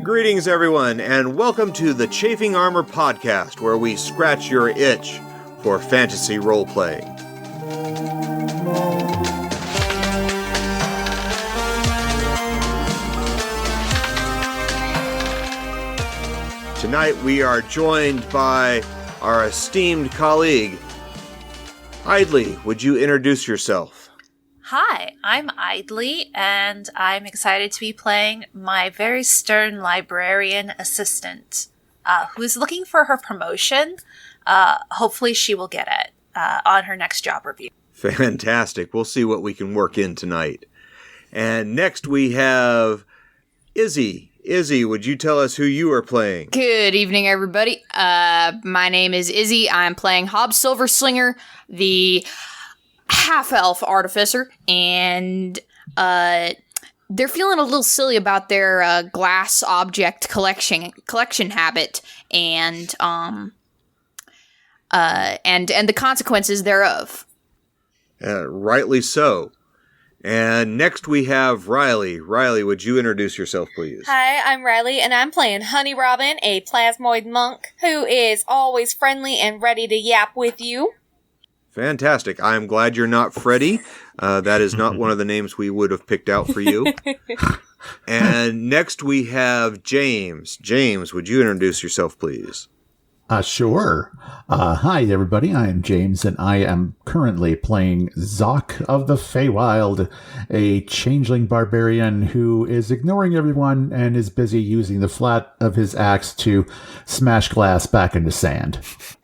Greetings, everyone, and welcome to the Chafing Armor Podcast, where we scratch your itch for fantasy roleplay. Tonight we are joined by our esteemed colleague, Idly. Would you introduce yourself? Hi, I'm Idly, and I'm excited to be playing my very stern librarian assistant, who is looking for her promotion. Hopefully she will get it on her next job review. Fantastic. We'll see what we can work in tonight. And next we have Izzy. Izzy, would you tell us who you are playing? Good evening, everybody. My name is Izzy. I'm playing Hob Silver-Slinger, the half-elf artificer, and they're feeling a little silly about their glass object collection habit, and the consequences thereof. Rightly so. And next we have Riley. Riley, would you introduce yourself, please? Hi, I'm Riley, and I'm playing Honey Robin, a Plasmoid monk who is always friendly and ready to yap with you. Fantastic. I'm glad you're not Freddy. That is not one of the names we would have picked out for you. And next we have James. James, would you introduce yourself, please? Sure. Hi, everybody. I am James, and I am currently playing Xok of the Feywild, a changeling barbarian who is ignoring everyone and is busy using the flat of his axe to smash glass back into sand.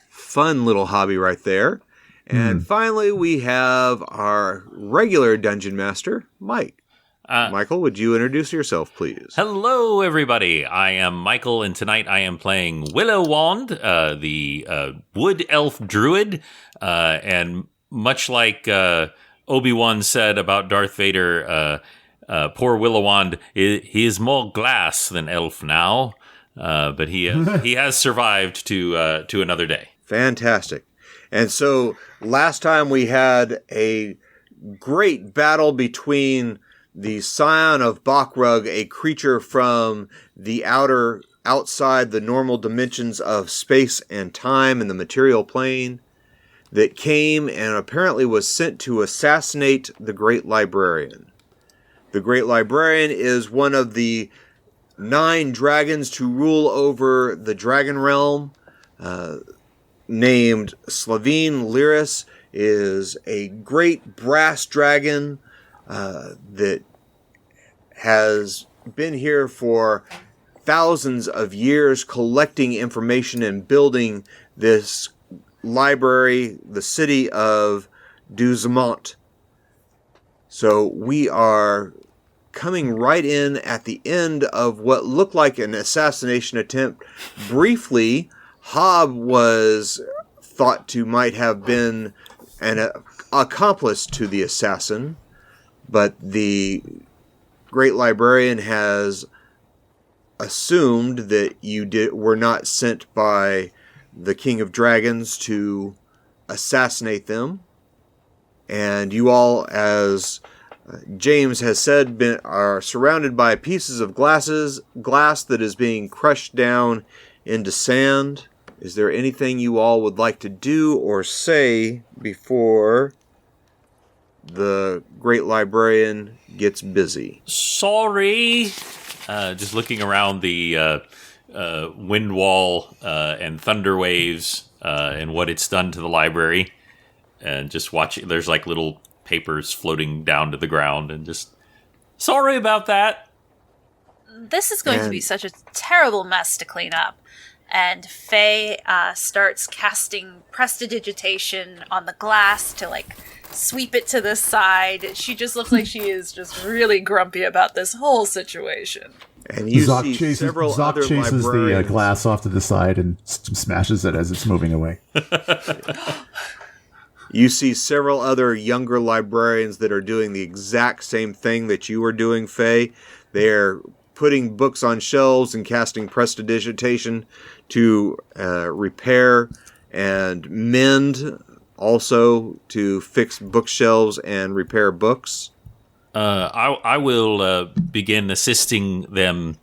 Fun little hobby right there. And finally, we have our regular dungeon master, Mike. Michael, would you introduce yourself, please? Hello, everybody. I am Michael, and tonight I am playing Willowand, the wood elf druid. And much like Obi-Wan said about Darth Vader, poor Willowand, he is more glass than elf now, but he has survived to another day. Fantastic. And so last time we had a great battle between the Scion of Bakrug, a creature from the outside the normal dimensions of space and time in the material plane, that came and apparently was sent to assassinate the Great Librarian. The Great Librarian is one of the 9 dragons to rule over the Dragon Realm, named Slavine Lyris, is a great brass dragon that has been here for thousands of years, collecting information and building this library, the city of Duzamont. So we are coming right in at the end of what looked like an assassination attempt. Briefly, Hob was thought to might have been an accomplice to the assassin, but the Great Librarian has assumed that you were not sent by the King of Dragons to assassinate them, and you all, as James has said, are surrounded by pieces of glass that is being crushed down into sand. Is there anything you all would like to do or say before the Great Librarian gets busy? Sorry. Just looking around the wind wall and thunder waves and what it's done to the library, and just watching. There's like little papers floating down to the ground, and just sorry about that. This is going to be such a terrible mess to clean up. And Faye starts casting prestidigitation on the glass to, like, sweep it to the side. She just looks like she is just really grumpy about this whole situation. And you Xok see chases, several Xok other chases librarians. the glass off to the side and smashes it as it's moving away. You see several other younger librarians that are doing the exact same thing that you were doing, Faye. They're putting books on shelves and casting prestidigitation to repair and mend also to fix bookshelves and repair books. I will begin assisting them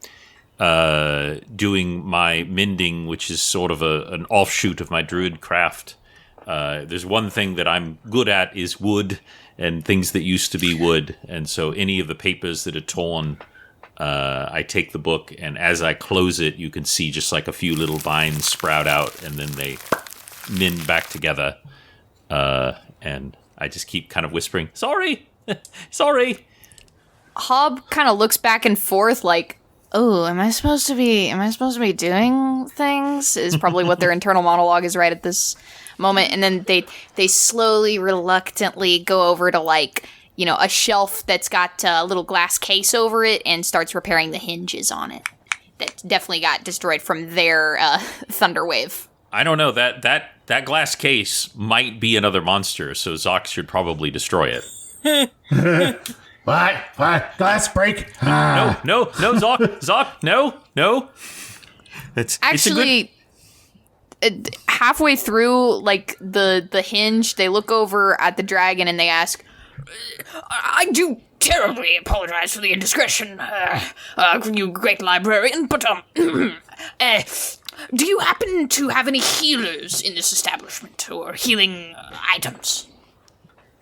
doing my mending, which is sort of an offshoot of my druid craft. There's one thing that I'm good at is wood and things that used to be wood. And so any of the papers that are torn, I take the book, and as I close it, you can see just like a few little vines sprout out, and then they mend back together. And I just keep kind of whispering, sorry, sorry. Hob kind of looks back and forth like, oh, am I supposed to be doing things? Is probably what their internal monologue is right at this moment. And then they slowly, reluctantly go over to like, you know, a shelf that's got a little glass case over it and starts repairing the hinges on it. That definitely got destroyed from their thunder wave. I don't know, that glass case might be another monster, so Xok should probably destroy it. What? Glass break? No, Xok, no. It's actually halfway through, like the hinge, they look over at the dragon and they ask, I do terribly apologize for the indiscretion, you great librarian, but, do you happen to have any healers in this establishment, or healing items?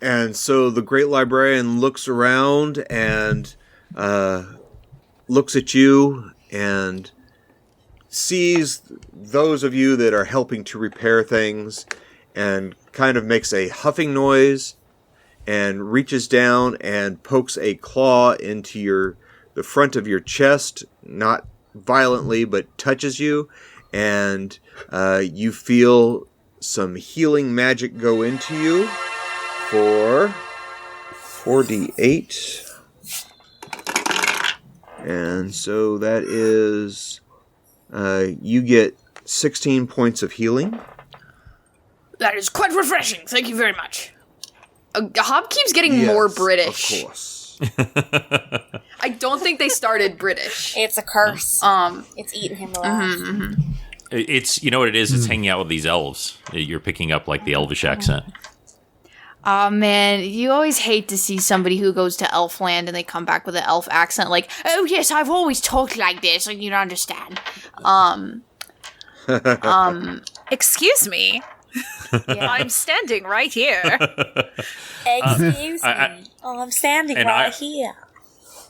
And so the great librarian looks around and looks at you and sees those of you that are helping to repair things and kind of makes a huffing noise and reaches down and pokes a claw into the front of your chest, not violently, but touches you, and you feel some healing magic go into you for 4d8. And so that is, you get 16 points of healing. That is quite refreshing. Thank you very much. Hob keeps getting more British. Of course. I don't think they started British. It's a curse. It's eating him alive. Mm-hmm. It's, you know what it is? It's hanging out with these elves. You're picking up like the elvish accent. Oh man, you always hate to see somebody who goes to Elfland and they come back with an elf accent like, oh yes, I've always talked like this, and you don't understand. Excuse me. Yeah. I'm standing right here. Excuse me. I'm standing right here.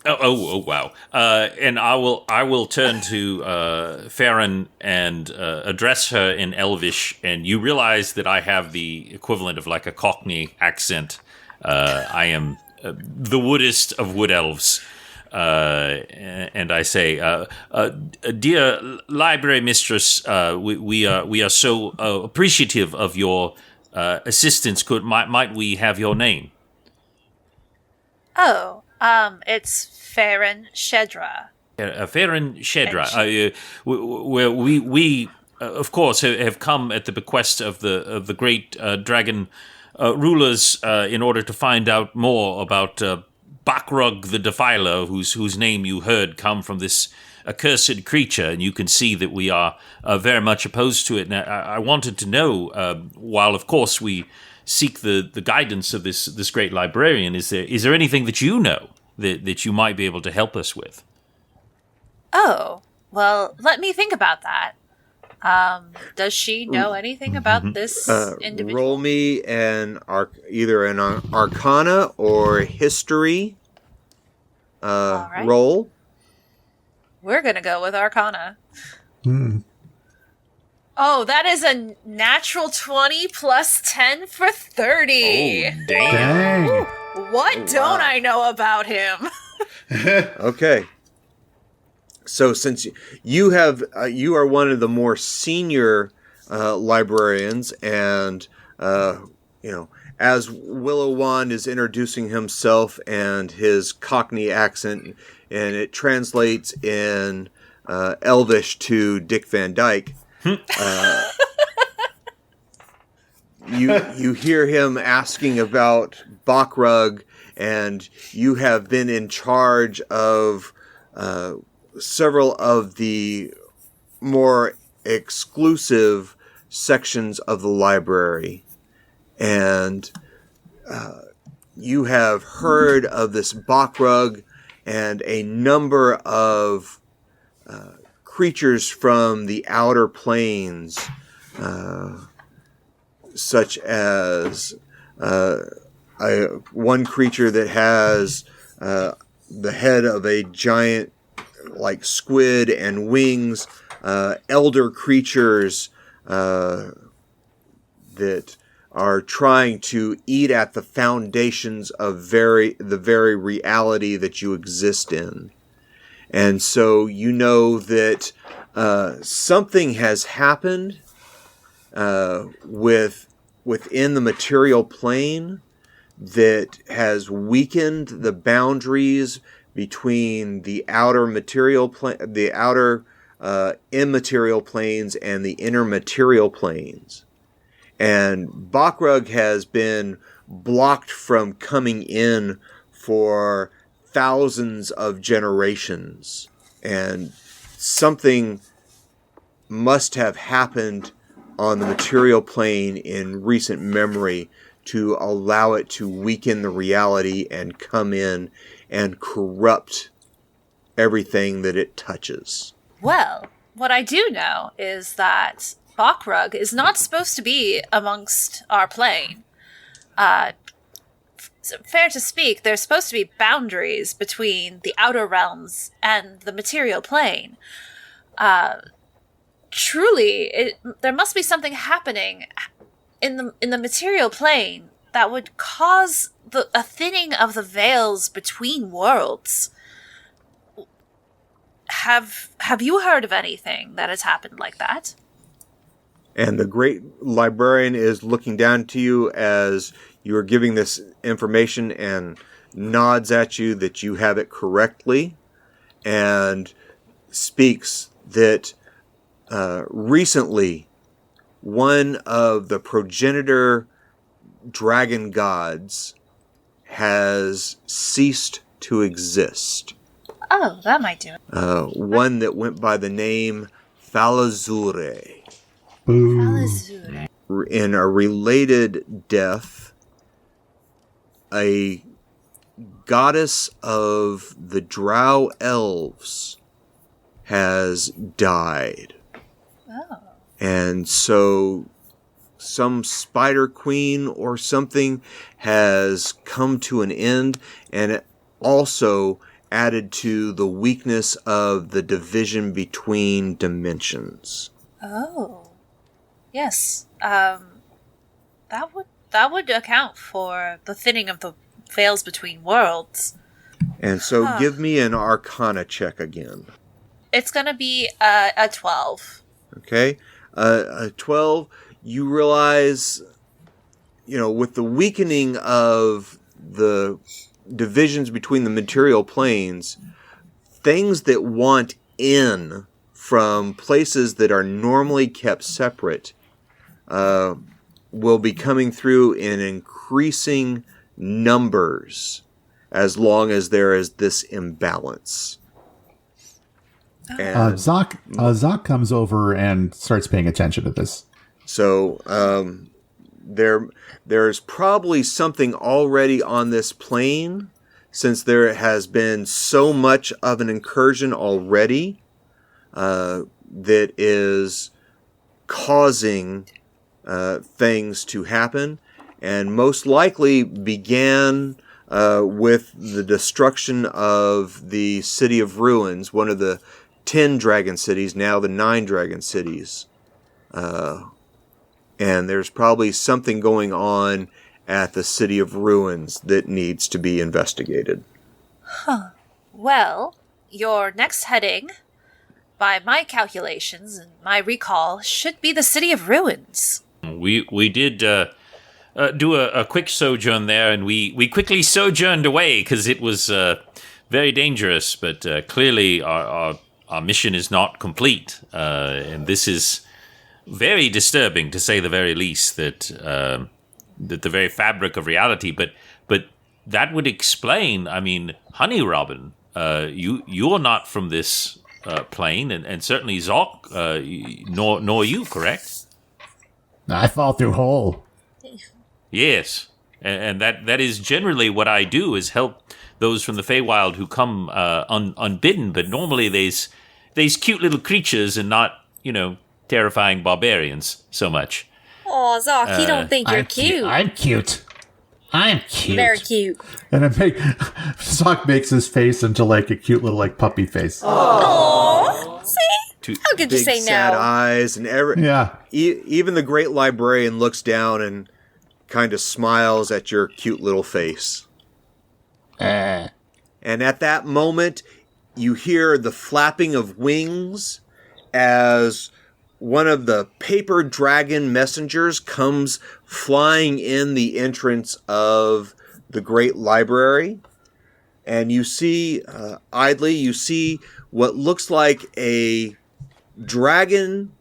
Oh, wow. And I will turn to Farron and address her in Elvish, and you realize that I have the equivalent of like a Cockney accent. I am the woodest of wood elves. And I say, dear library mistress, we are so appreciative of your assistance. Might we have your name? Oh, it's Farron Shedra. Farron Shedra. We of course have come at the bequest of the great dragon rulers in order to find out more about Bakrug the Defiler, whose name you heard come from this accursed creature, and you can see that we are very much opposed to it. And I wanted to know, while of course we seek the guidance of this great librarian, is there anything that you know that you might be able to help us with? Oh, well, let me think about that. Does she know anything about this individual? Roll me either an Arcana or History right. roll. We're going to go with Arcana. Oh, that is a natural 20 plus 10 for 30. Oh, damn. Dang. What don't I know about him? Okay. So since you are one of the more senior librarians, and as Willowand is introducing himself and his Cockney accent, and it translates in Elvish to Dick Van Dyke, you hear him asking about Bakrug, and you have been in charge of several of the more exclusive sections of the library. and you have heard of this Bakrug and a number of creatures from the outer planes, such as one creature that has the head of a giant, like squid, and wings, elder creatures that are trying to eat at the foundations of the very reality that you exist in. And so you know that something has happened within the material plane that has weakened the boundaries between the outer immaterial planes and the inner material planes. And Bakrug has been blocked from coming in for thousands of generations. And something must have happened on the material plane in recent memory to allow it to weaken the reality and come in and corrupt everything that it touches. Well, what I do know is that Bakrug is not supposed to be amongst our plane. Fair to speak, there's supposed to be boundaries between the outer realms and the material plane. Truly, there must be something happening in the material plane that would cause a thinning of the veils between worlds. Have you heard of anything that has happened like that? And the great librarian is looking down to you as you are giving this information and nods at you that you have it correctly, and speaks that recently one of the progenitor dragon gods has ceased to exist. Oh, that might do it. One that went by the name Falazure. In a related death, a goddess of the Drow elves has died. Oh. And so some spider queen or something has come to an end, and it also added to the weakness of the division between dimensions. Oh. Yes. That would account for the thinning of the veils between worlds. And so give me an Arcana check again. It's going to be a 12. Okay. A 12, you realize, with the weakening of the divisions between the material planes, things that want in from places that are normally kept separate will be coming through in increasing numbers as long as there is this imbalance. And Xok comes over and starts paying attention to this. So there's probably something already on this plane, since there has been so much of an incursion already that is causing things to happen, and most likely began with the destruction of the City of Ruins, one of the 10 dragon cities, now the 9 dragon cities. And there's probably something going on at the City of Ruins that needs to be investigated. Huh. Well, your next heading, by my calculations and my recall, should be the City of Ruins. We did do a quick sojourn there, and we quickly sojourned away because it was very dangerous. But clearly, our mission is not complete, and this is very disturbing, to say the very least. That the very fabric of reality, but that would explain. I mean, Honey Robin, you're not from this plane, and certainly Xok, nor you, correct? I fall through hole. Yes, and that is generally what I do, is help those from the Feywild who come unbidden. But normally they's cute little creatures and not, terrifying barbarians so much. Aw, Xok, you don't think you're cute. I'm cute. I'm cute. Very cute. And Sock makes his face into like a cute little like puppy face. Aw, see? How could you Big say sad no? eyes and Yeah. even the great librarian looks down and kind of smiles at your cute little face. And at that moment, you hear the flapping of wings as one of the paper dragon messengers comes flying in the entrance of the great library. And you see, Idly, you see what looks like a dragon,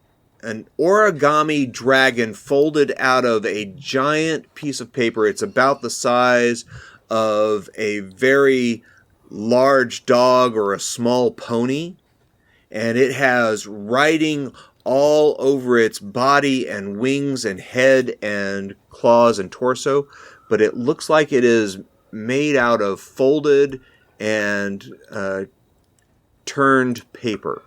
an origami dragon folded out of a giant piece of paper. It's about the size of a very large dog or a small pony. And it has writing all over its body and wings and head and claws and torso. But it looks like it is made out of folded and turned paper.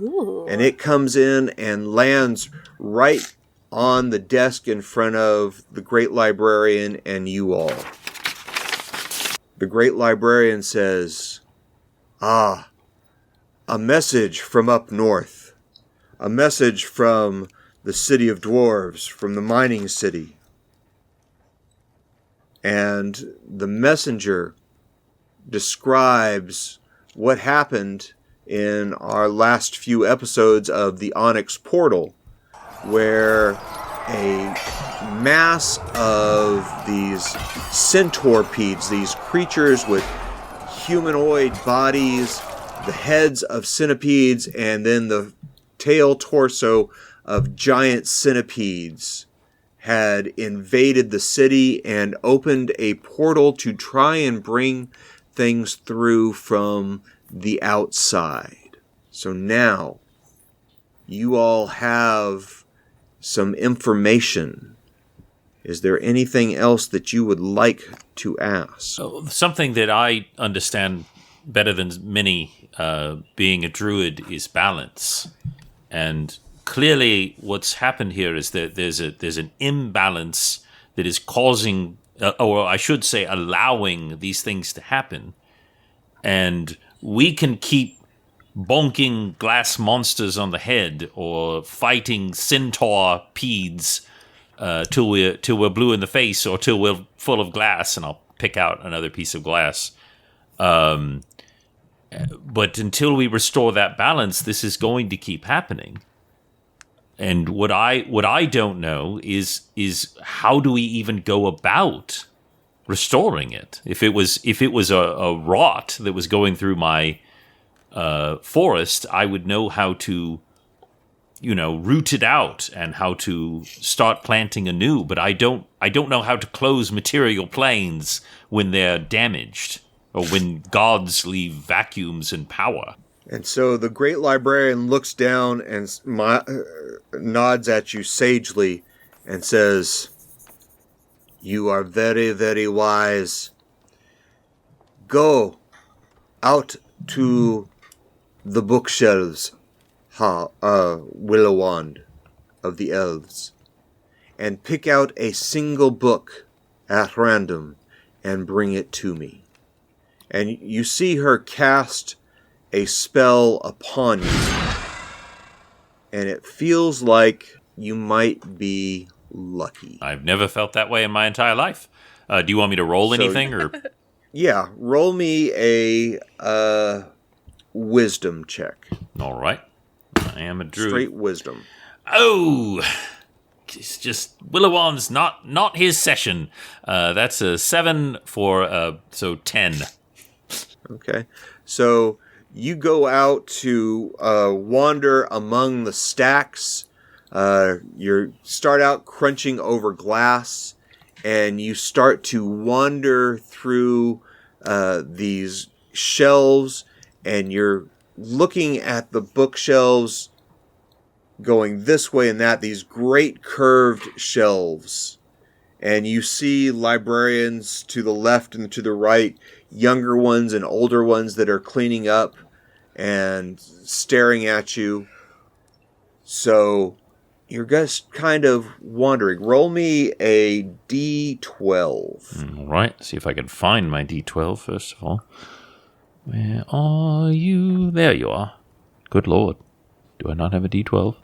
Ooh. And it comes in and lands right on the desk in front of the great librarian and you all. The great librarian says, "Ah, a message from up north. A message from the city of dwarves, from the mining city." And the messenger describes what happened in our last few episodes of the Onyx Portal, where a mass of these centaurpedes, these creatures with humanoid bodies, the heads of centipedes, and then the tail torso of giant centipedes, had invaded the city and opened a portal to try and bring things through from the outside. So now you all have some information. Is there anything else that you would like to ask? Something that I understand better than many, being a druid, is balance. And clearly what's happened here is that there's an imbalance that is causing, or I should say allowing these things to happen. And we can keep bonking glass monsters on the head or fighting centaur peds till we're blue in the face or till we're full of glass, and I'll pick out another piece of glass. But until we restore that balance, this is going to keep happening. And what I don't know is how do we even go about restoring it? If it was a rot that was going through my forest, I would know how to, root it out and how to start planting anew. But I don't know how to close material planes when they're damaged or when gods leave vacuums and power. And so the great librarian looks down and nods at you sagely and says, "You are very, very wise. Go out to the bookshelves, Willowand of the elves, and pick out a single book at random and bring it to me." And you see her cast a spell upon you, and it feels like you might be lucky. I've never felt that way in my entire life. Do you want me to roll anything, or? Yeah, roll me a wisdom check. All right. I am a druid. Straight wisdom. Oh, it's just Willowand's not his session. That's a 7 for so 10. Okay, so you go out to wander among the stacks. You start out crunching over glass, and you start to wander through these shelves, and you're looking at the bookshelves going this way and that, these great curved shelves. and you see librarians to the left and to the right, younger ones and older ones that are cleaning up and staring at you. So you're just kind of wandering. Roll me a D12. All right. See if I can find my D12 first of all. Where are you? There you are. Good Lord. Do I not have a D12?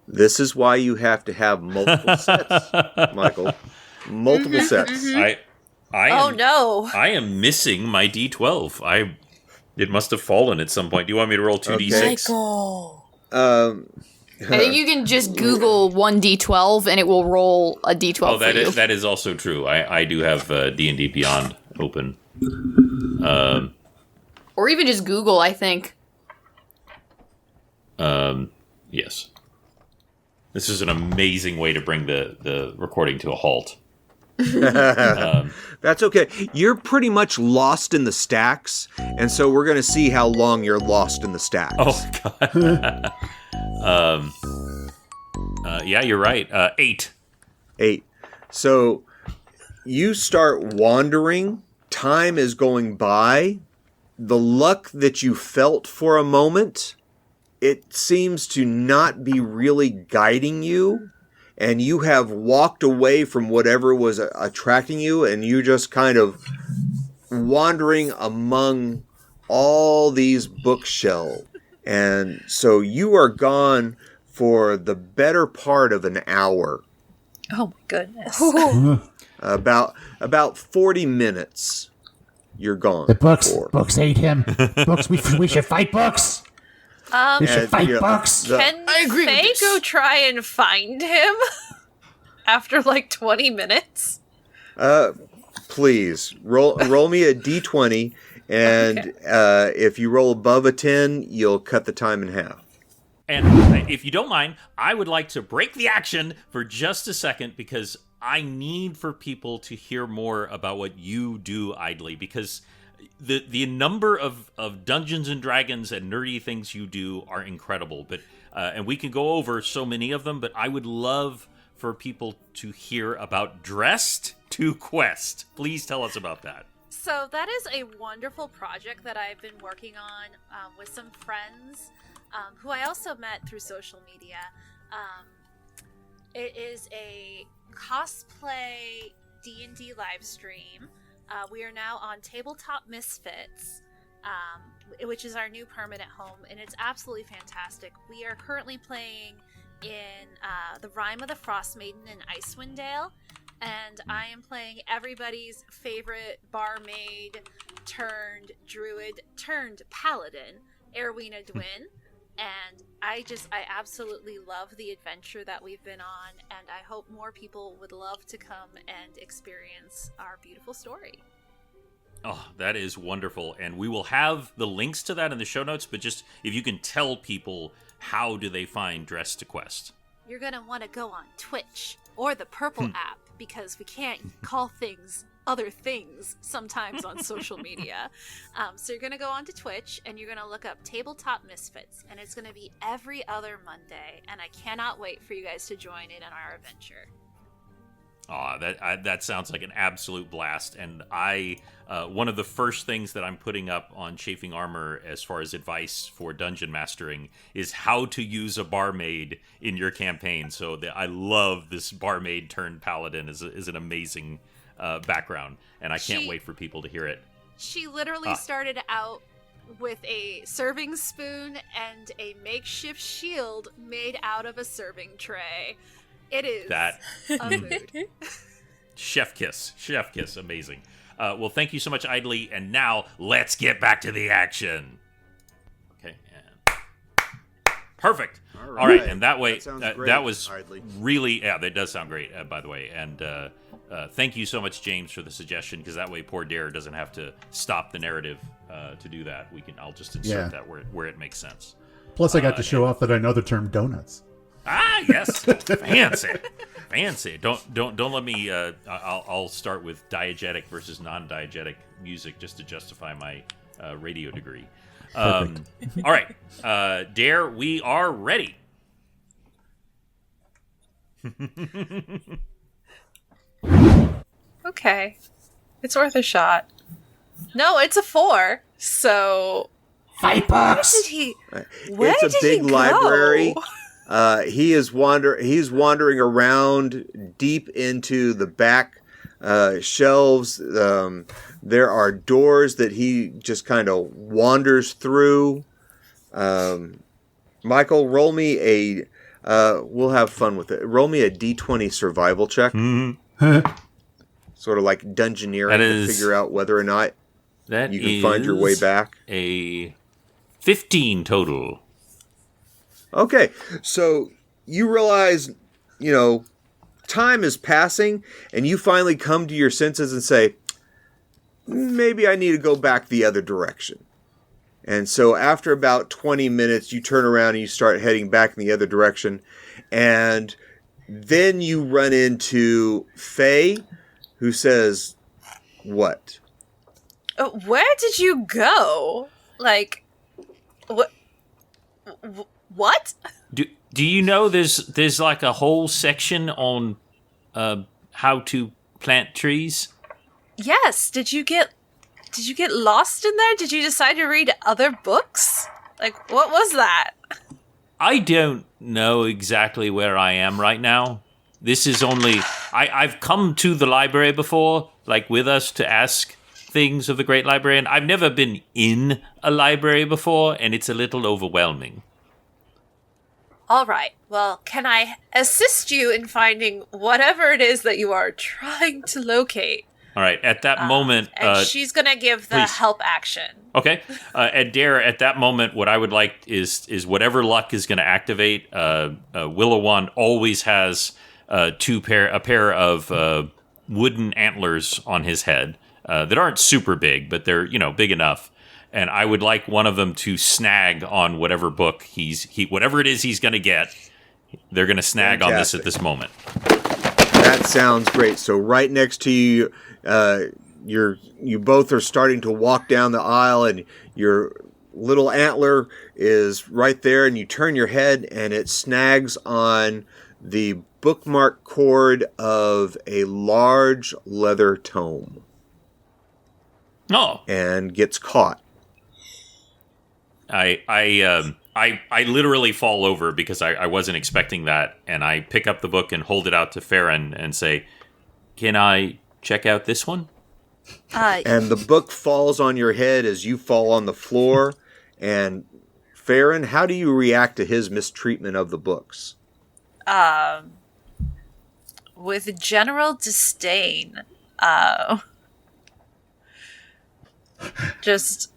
This is why you have to have multiple sets, Michael. Multiple sets. Oh no! I am missing my D12. It must have fallen at some point. Do you want me to roll 2d6? Michael. I think you can just Google 1d12 and it will roll a d12 Oh, for you. that is also true. I do have D&D Beyond open. Or even just Google, I think. Yes. This is an amazing way to bring the recording to a halt. That's okay. You're pretty much lost in the stacks, and so we're going to see how long you're lost in the stacks. Oh, God. Yeah, you're right. 8. 8. So you start wandering. Time is going by. The luck that you felt for a moment, it seems to not be really guiding you. And you have walked away from whatever was attracting you, and you just kind of wandering among all these bookshelves. And so you are gone for the better part of an hour. Oh my goodness! About 40 minutes. You're gone. The books ate him. Books, we should fight books. We should fight books. Can Faye go try and find him after like 20 minutes? Please roll me a d20, and if you roll above a 10, you'll cut the time in half. And if you don't mind, I would like to break the action for just a second because I need for people to hear more about what you do, Idly, because the number of Dungeons and Dragons and nerdy things you do are incredible. But and we can go over so many of them, but I would love for people to hear about Dressed to Quest. Please tell us about that. So that is a wonderful project that I've been working on with some friends who I also met through social media. It is a cosplay D&D live stream. We are now on Tabletop Misfits, which is our new permanent home, and it's absolutely fantastic. We are currently playing in the Rime of the Frost Maiden in Icewind Dale, and I am playing everybody's favorite barmaid turned druid turned paladin, Erwina Dwin. And I absolutely love the adventure that we've been on, and I hope more people would love to come and experience our beautiful story. Oh, that is wonderful. And we will have the links to that in the show notes, but just if you can tell people, how do they find Dressed to Quest? You're going to want to go on Twitch or the Purple app, because we can't call things other things sometimes on social media. So you're going to go onto Twitch and you're going to look up Tabletop Misfits, and it's going to be every other Monday, and I cannot wait for you guys to join in on our adventure. That sounds like an absolute blast. And one of the first things that I'm putting up on Chafing Armor as far as advice for dungeon mastering is how to use a barmaid in your campaign. So I love this barmaid turned paladin is an amazing background, and I can't wait for people to hear it. She literally started out with a serving spoon and a makeshift shield made out of a serving tray. It is that a mood. Chef kiss, amazing. Well, thank you so much, Idly, and now let's get back to the action. Okay, and perfect. All right, and that way, that was Idly. Really, that does sound great, by the way, and thank you so much, James, for the suggestion, because that way poor Dare doesn't have to stop the narrative to do that. I'll just insert that where it makes sense. Plus, I got to show off that I know the term donuts. Ah, yes, fancy. Don't let me. I'll start with diegetic versus non-diegetic music just to justify my radio degree. All right, Dare, we are ready. Okay. It's worth a shot. No, it's a 4. So... $5. Where did he... Where It's a did big he go? library. He's wandering around deep into the back shelves. There are doors that he just kind of wanders through. Michael, roll me a... we'll have fun with it. Roll me a D20 survival check. Sort of like dungeoneering to figure out whether or not you can find your way back. A 15 total. Okay, so you realize, time is passing, and you finally come to your senses and say, maybe I need to go back the other direction. And so after about 20 minutes, you turn around and you start heading back in the other direction. And then you run into Faye, who says, what? Where did you go? Like, what? What? Do you know there's like a whole section on how to plant trees? Yes. Did you get lost in there? Did you decide to read other books? Like, what was that? I don't know exactly where I am right now. This is only... I've come to the library before, like with us, to ask things of the Great Librarian. I've never been in a library before, and it's a little overwhelming. All right. Well, can I assist you in finding whatever it is that you are trying to locate? All right. At that moment... And she's going to give the please. help action. Okay. At Dare, at that moment, what I would like is whatever luck is going to activate. Willowand always has a pair of wooden antlers on his head that aren't super big, but they're big enough. And I would like one of them to snag on whatever book whatever it is he's going to get. They're going to snag on this at this moment. That sounds great. So right next to you, you both are starting to walk down the aisle, and your little antler is right there, and you turn your head, and it snags on the bookmark cord of a large leather tome. Oh. And gets caught. I literally fall over because I wasn't expecting that, and I pick up the book and hold it out to Farron and say, "Can I check out this one?" And the book falls on your head as you fall on the floor. And Farron, how do you react to his mistreatment of the books? With general disdain. Just...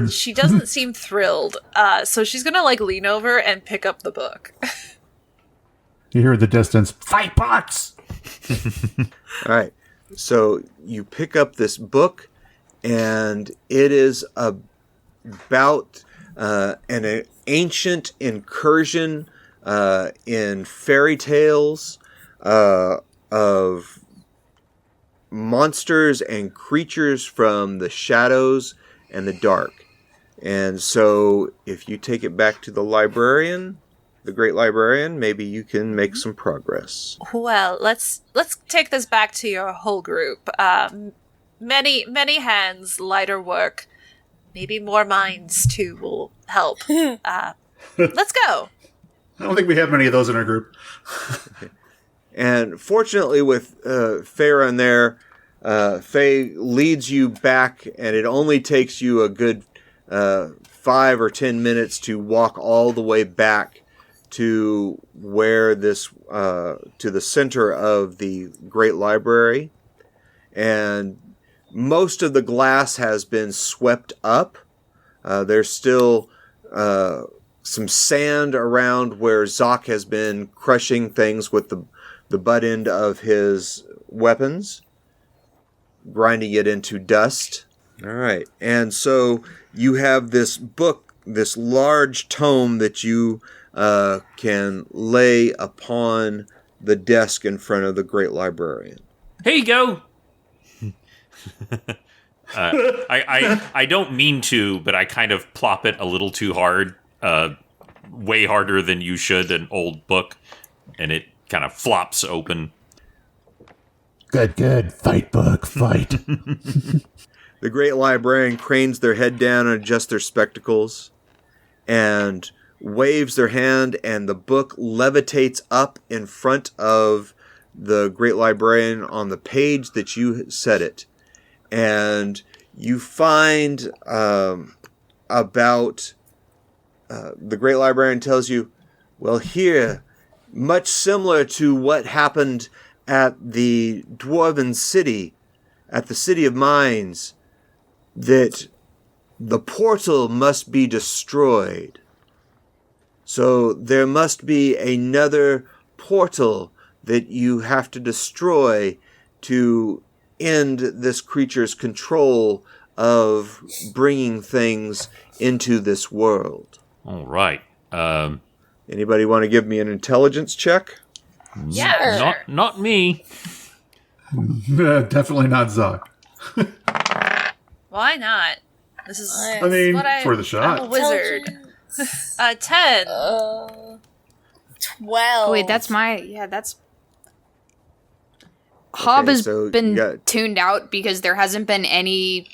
She doesn't seem thrilled, so she's gonna lean over and pick up the book. You hear in the distance, $5. All right, so you pick up this book, and it is about an ancient incursion in fairy tales of monsters and creatures from the shadows and the dark. And so if you take it back to the librarian, the Great Librarian, maybe you can make some progress. Well, let's take this back to your whole group. Many hands, lighter work. Maybe more minds too will help. Let's go. I don't think we have many of those in our group. And fortunately with Farron there, Faye leads you back, and it only takes you a good 5 or 10 minutes to walk all the way back to where to the center of the Great Library. And most of the glass has been swept up. There's still some sand around where Xok has been crushing things with the butt end of his weapons, grinding it into dust. All right. And so you have this book, this large tome that you can lay upon the desk in front of the Great Librarian. Here you go. I don't mean to, but I kind of plop it a little too hard, way harder than you should an old book, and it kind of flops open. Good. Fight, book, fight. The great librarian cranes their head down and adjusts their spectacles and waves their hand, and the book levitates up in front of the great librarian on the page that you set it. And you find about the great librarian tells you, well, here, much similar to what happened at the Dwarven City, at the City of Mines, that the portal must be destroyed. So there must be another portal that you have to destroy to end this creature's control of bringing things into this world. All right. Anybody want to give me an intelligence check? Yeah. Not me. Definitely not Xok. Why not? This is I mean, what for the shot. I'm a wizard. 10. 12. Wait, that's Hob has so been you got- tuned out because there hasn't been any,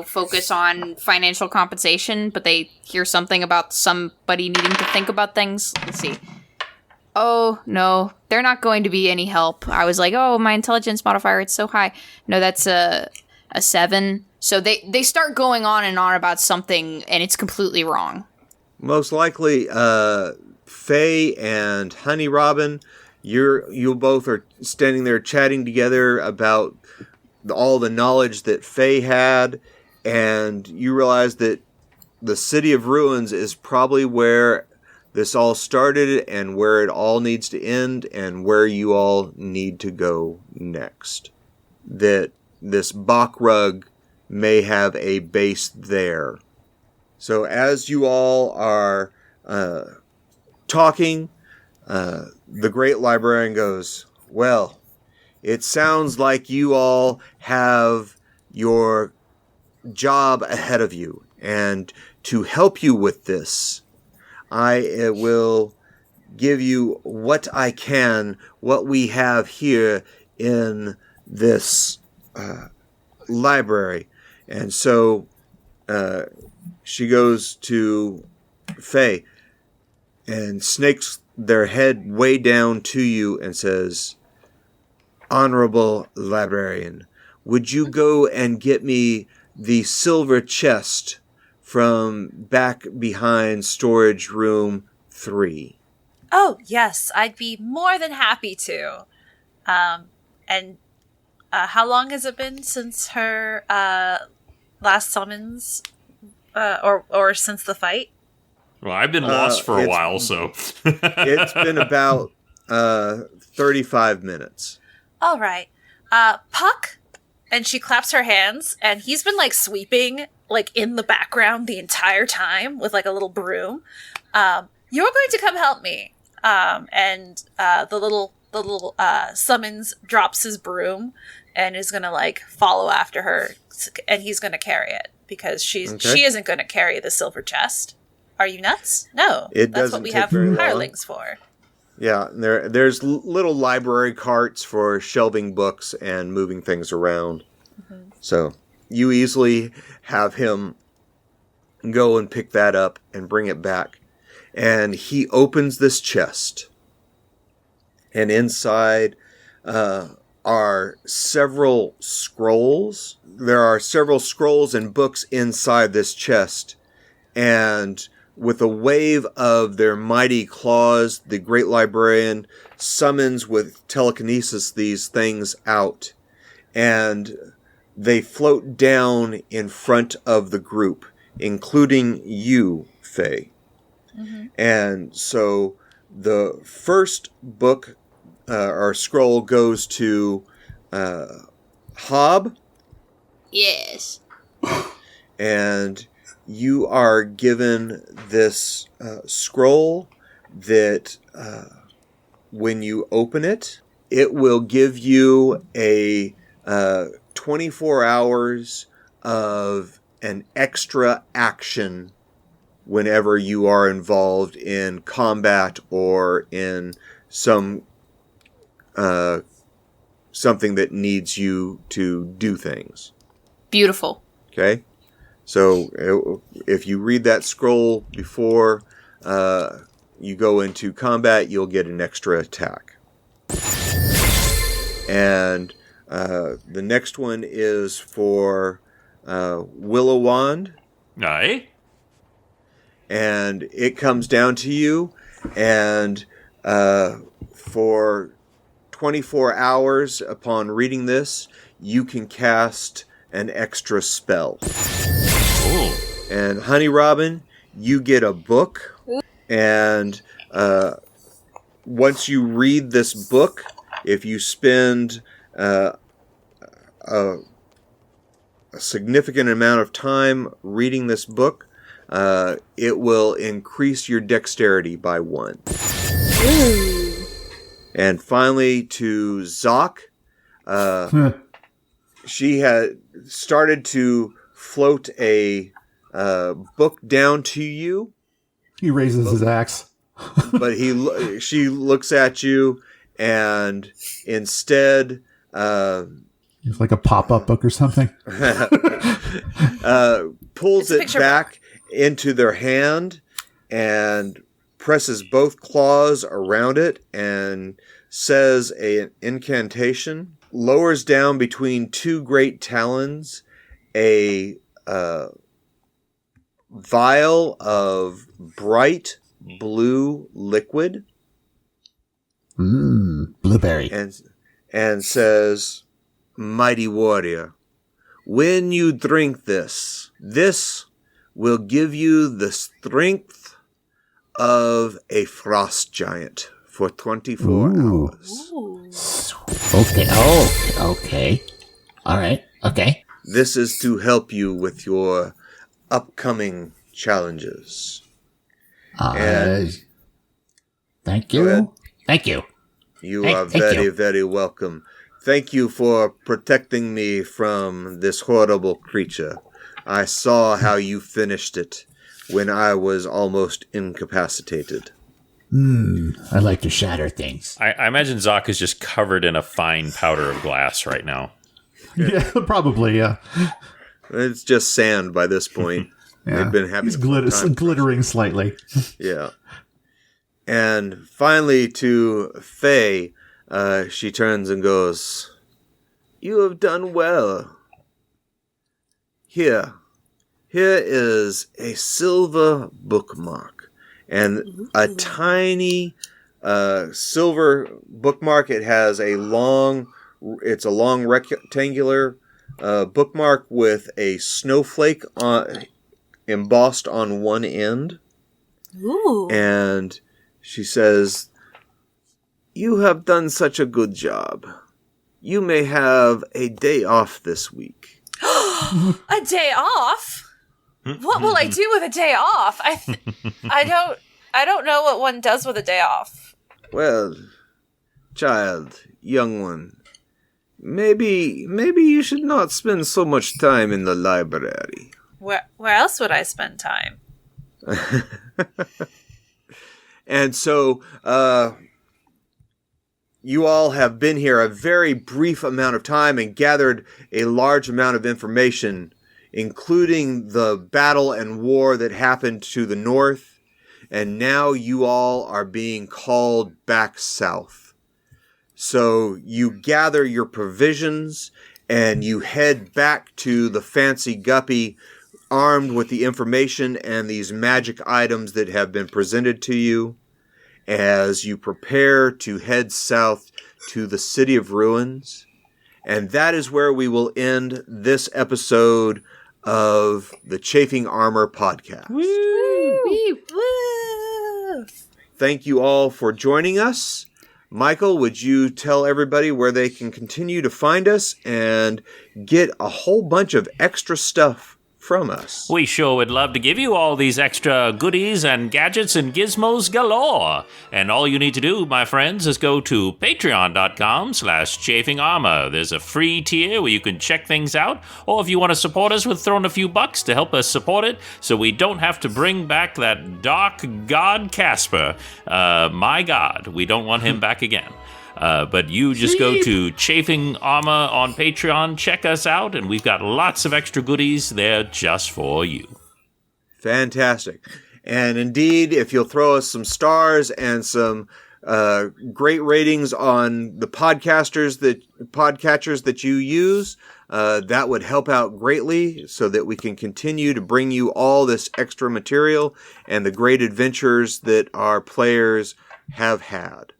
focus on financial compensation, but they hear something about somebody needing to think about things. Let's see. Oh, no, they're not going to be any help. I was like, oh, my intelligence modifier, it's so high. No, that's a 7. So they start going on and on about something, and it's completely wrong. Most likely, Faye and Honey Robin, you both are standing there chatting together about all the knowledge that Faye had, and you realize that the City of Ruins is probably where this all started and where it all needs to end and where you all need to go next. That this Bach rug may have a base there. So as you all are talking, the great librarian goes, well, it sounds like you all have your job ahead of you. And to help you with this, I will give you what I can, what we have here in this library. And so she goes to Faye and snakes their head way down to you and says, Honorable Librarian, would you go and get me the silver chest from back behind storage room 3? Oh, yes, I'd be more than happy to. And how long has it been since her last summons, or since the fight? Well, I've been lost for a while, so... It's been about 35 minutes. All right. Puck? And she claps her hands, and he's been, sweeping, in the background the entire time with, a little broom. You're going to come help me. And the little summons drops his broom and is going to, follow after her, and he's going to carry it, because she isn't going to carry the silver chest. Are you nuts? No. That's what we have hirelings for. Yeah, there's little library carts for shelving books and moving things around. Mm-hmm. So you easily have him go and pick that up and bring it back. And he opens this chest. And inside are several scrolls. There are several scrolls and books inside this chest. And with a wave of their mighty claws, the great librarian summons with telekinesis these things out. And they float down in front of the group, including you, Faye. Mm-hmm. And so the first book or scroll goes to Hob. Yes. And you are given this scroll that when you open it, it will give you a 24 hours of an extra action whenever you are involved in combat or in some something that needs you to do things. Beautiful. Okay? So if you read that scroll before you go into combat, you'll get an extra attack. And the next one is for Willowand. Aye. And it comes down to you, and for 24 hours upon reading this, you can cast an extra spell. Ooh. And Honey Robin, you get a book, and once you read this book, if you spend a significant amount of time reading this book, it will increase your dexterity by 1. Ooh. And finally, to Xok, she had started to float a book down to you. He raises his axe. But she looks at you, and instead It's like a pop-up book or something. Pulls it back into their hand and presses both claws around it and says an incantation, lowers down between 2 great talons a vial of bright blue liquid. Blueberry. And says, "Mighty warrior, when you drink this will give you the strength of a frost giant for 24 hours. Okay. Oh, okay. All right. Okay. This is to help you with your upcoming challenges." Thank you. Thank you. You are very, very welcome. Thank you for protecting me from this horrible creature. I saw how you finished it when I was almost incapacitated. I like to shatter things. I imagine Xok is just covered in a fine powder of glass right now. Yeah, probably, yeah. It's just sand by this point. Yeah. They've been having glittering slightly. Yeah. And finally to Faye, she turns and goes, "You have done well. Here is a silver bookmark." And a tiny silver bookmark. It has it's a long rectangular bookmark with a snowflake embossed on one end. Ooh. And she says, "You have done such a good job. You may have a day off this week." A day off? What will I do with a day off? I don't know what one does with a day off. "Well, child, young one, maybe you should not spend so much time in the library." Where else would I spend time? And so, you all have been here a very brief amount of time and gathered a large amount of information, including the battle and war that happened to the north. And now you all are being called back south. So you gather your provisions and you head back to the Fancy Guppy, armed with the information and these magic items that have been presented to you, as you prepare to head south to the City of Ruins. And that is where we will end this episode of the Chafing Armor podcast. Woo! Woo! Thank you all for joining us. Michael, would you tell everybody where they can continue to find us and get a whole bunch of extra stuff from us? We sure would love to give you all these extra goodies and gadgets and gizmos galore. And all you need to do, my friends, is go to patreon.com/chafingarmor. There's a free tier where you can check things out, or if you want to support us with throwing a few bucks to help us support it so we don't have to bring back that dark god Casper. My god, we don't want him back again. But you just go to Chafing Armor on Patreon, check us out, and we've got lots of extra goodies there just for you. Fantastic. And indeed, if you'll throw us some stars and some great ratings on the podcatchers that you use, that would help out greatly so that we can continue to bring you all this extra material and the great adventures that our players have had.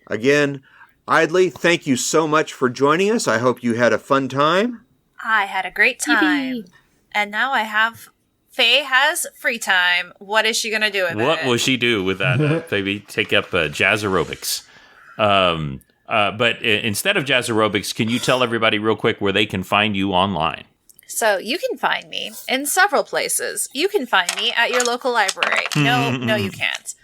Again, Idly, thank you so much for joining us. I hope you had a fun time. I had a great time. And now Faye has free time. What is she going to do with it? What will she do with that? Maybe take up jazz aerobics. But instead of jazz aerobics, can you tell everybody real quick where they can find you online? So you can find me in several places. You can find me at your local library. No, you can't.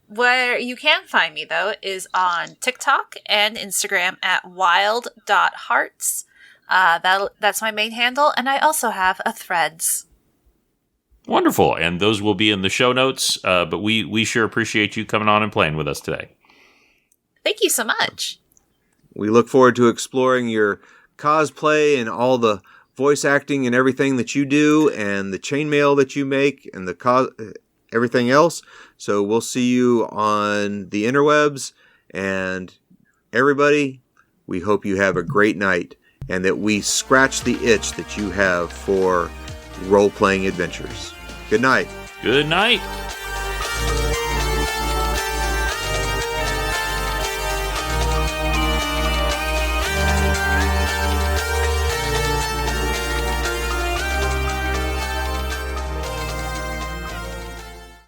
Where you can find me, though, is on TikTok and Instagram at wild.hearts. That's my main handle, and I also have a Threads. Wonderful, and those will be in the show notes, but we sure appreciate you coming on and playing with us today. Thank you so much. We look forward to exploring your cosplay and all the voice acting and everything that you do and the chainmail that you make and everything else. So we'll see you on the interwebs, and everybody, we hope you have a great night and that we scratch the itch that you have for role-playing adventures. Good night. Good night.